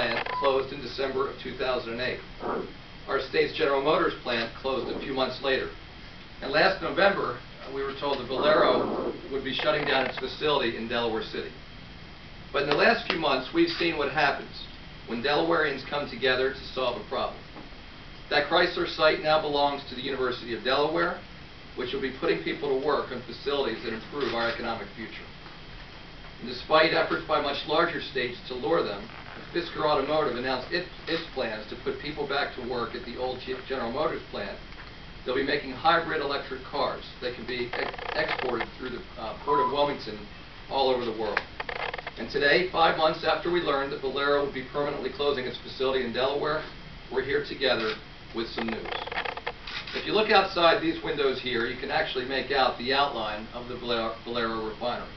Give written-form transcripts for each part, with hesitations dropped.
plant closed in December of 2008. Our state's General Motors plant closed a few months later. And last November, we were told that Valero would be shutting down its facility in Delaware City. But in the last few months, we've seen what happens when Delawareans come together to solve a problem. That Chrysler site now belongs to the University of Delaware, which will be putting people to work on facilities that improve our economic future. And despite efforts by much larger states to lure them, Fisker Automotive announced its plans to put people back to work at the old General Motors plant. They'll be making hybrid electric cars that can be exported through the Port of Wilmington all over the world. And today, 5 months after we learned that Valero would be permanently closing its facility in Delaware, we're here together with some news. If you look outside these windows here, you can actually make out the outline of the Valero Refinery.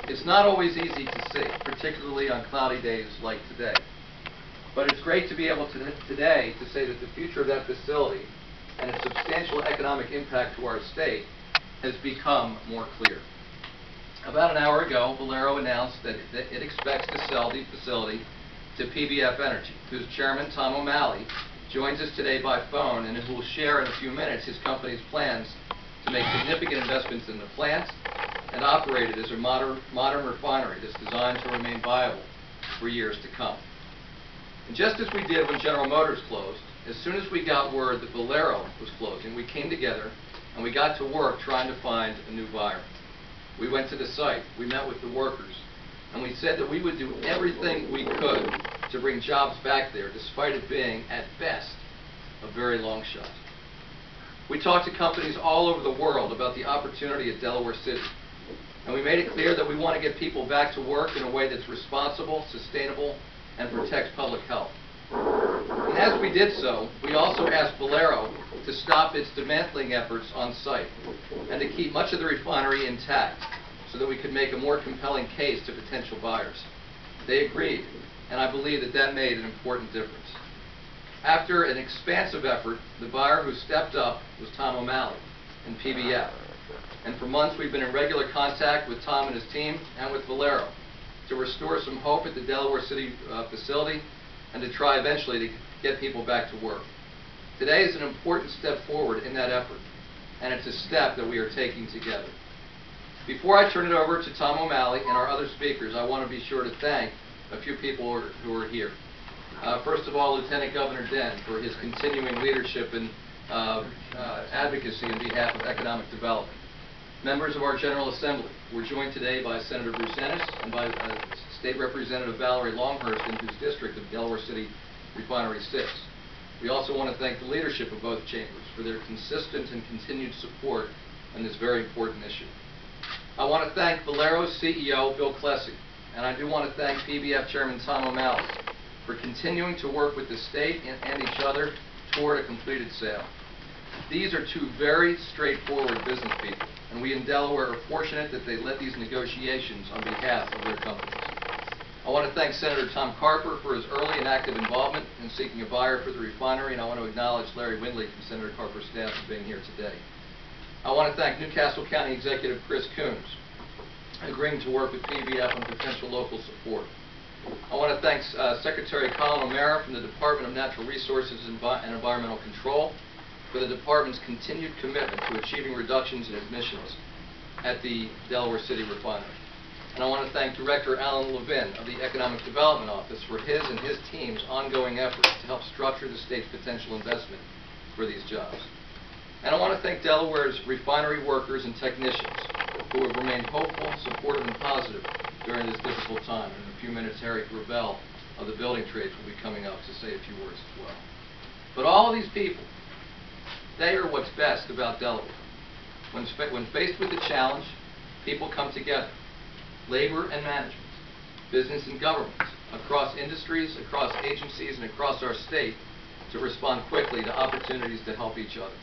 It's not always easy to see, particularly on cloudy days like today. But it's great to be able to today to say that the future of that facility and its substantial economic impact to our state has become more clear. About an hour ago, Valero announced that it expects to sell the facility to PBF Energy, whose chairman, Tom O'Malley, joins us today by phone and who will share in a few minutes his company's plans to make significant investments in the plant and operate it as a modern refinery that's designed to remain viable for years to come. And just as we did when General Motors closed, as soon as we got word that Valero was closing, we came together and we got to work trying to find a new buyer. We went to the site, we met with the workers, and we said that we would do everything we could to bring jobs back there, despite it being, at best, a very long shot. We talked to companies all over the world about the opportunity at Delaware City, and we made it clear that we want to get people back to work in a way that's responsible, sustainable, and protects public health. And as we did so, we also asked Valero to stop its dismantling efforts on site and to keep much of the refinery intact so that we could make a more compelling case to potential buyers. They agreed, and I believe that that made an important difference. After an expansive effort, the buyer who stepped up was Tom O'Malley and PBF. And for months we've been in regular contact with Tom and his team and with Valero to restore some hope at the Delaware City facility and to try eventually to get people back to work. Today is an important step forward in that effort, and it's a step that we are taking together. Before I turn it over to Tom O'Malley and our other speakers, I want to be sure to thank a few people who are here. First of all, Lieutenant Governor Den for his continuing leadership and advocacy on behalf of economic development. Members of our General Assembly, we're joined today by Senator Bruce Ennis and by State Representative Valerie Longhurst, in whose district of Delaware City Refinery sits. We also want to thank the leadership of both chambers for their consistent and continued support on this very important issue. I want to thank Valero's CEO, Bill Klesse, and I do want to thank PBF Chairman Tom O'Malley for continuing to work with the state and each other toward a completed sale. These are two very straightforward business people, and we in Delaware are fortunate that they led these negotiations on behalf of their companies. I want to thank Senator Tom Carper for his early and active involvement in seeking a buyer for the refinery, and I want to acknowledge Larry Windley from Senator Carper's staff for being here today. I want to thank Newcastle County Executive Chris Coons, agreeing to work with PBF on potential local support. I want to thank Secretary Colin O'Mara from the Department of Natural Resources and Environmental Control for the department's continued commitment to achieving reductions in emissions at the Delaware City Refinery. And I want to thank Director Alan Levin of the Economic Development Office for his and his team's ongoing efforts to help structure the state's potential investment for these jobs. And I want to thank Delaware's refinery workers and technicians who have remained hopeful, supportive, and positive during this difficult time. And in a few minutes, Harry Gravel of the building trades will be coming up to say a few words as well. But all of these people, they are what's best about Delaware. When faced with a challenge, people come together. Labor and management, business and government, across industries, across agencies, and across our state to respond quickly to opportunities to help each other.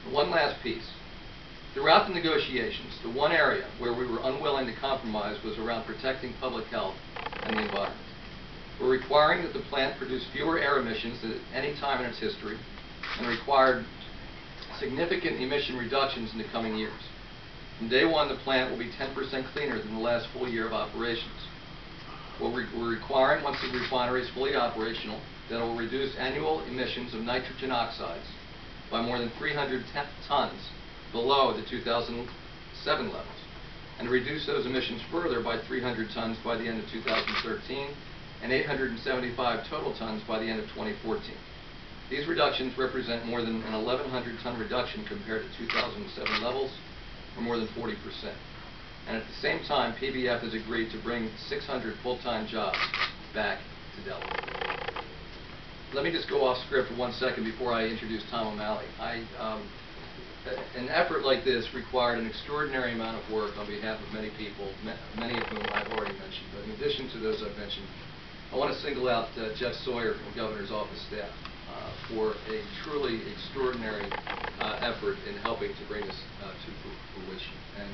One last piece. Throughout the negotiations, the one area where we were unwilling to compromise was around protecting public health and the environment. We're requiring that the plant produce fewer air emissions than at any time in its history and required significant emission reductions in the coming years. From day one, the plant will be 10% cleaner than the last full year of operations. We're requiring, once the refinery is fully operational, that it will reduce annual emissions of nitrogen oxides by more than 300 tons below the 2007 levels, and reduce those emissions further by 300 tons by the end of 2013 and 875 total tons by the end of 2014. These reductions represent more than an 1,100-ton reduction compared to 2007 levels, or more than 40%. And at the same time, PBF has agreed to bring 600 full-time jobs back to Delaware. Let me just go off script for 1 second before I introduce Tom O'Malley. An effort like this required an extraordinary amount of work on behalf of many people, many of whom I've already mentioned. But in addition to those I've mentioned, I want to single out Jeff Sawyer from the Governor's office staff for a truly extraordinary effort in helping to bring this to fruition. And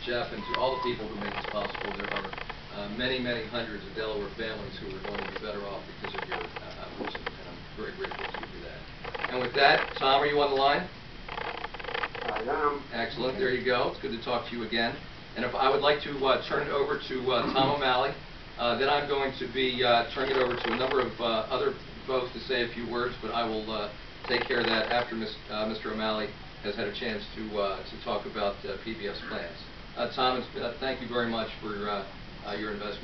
Jeff, and to all the people who make this possible, there are many, many hundreds of Delaware families who are going to be better off because of your efforts, and I'm very grateful to you for that. And with that, Tom, are you on the line? I am. Excellent. There you go. It's good to talk to you again. And if I would like to turn it over to Tom O'Malley, then I'm going to be turning it over to a number of other folks to say a few words, but I will take care of that after Mr. O'Malley has had a chance to talk about PBF's plans. Tom, thank you very much for your investment.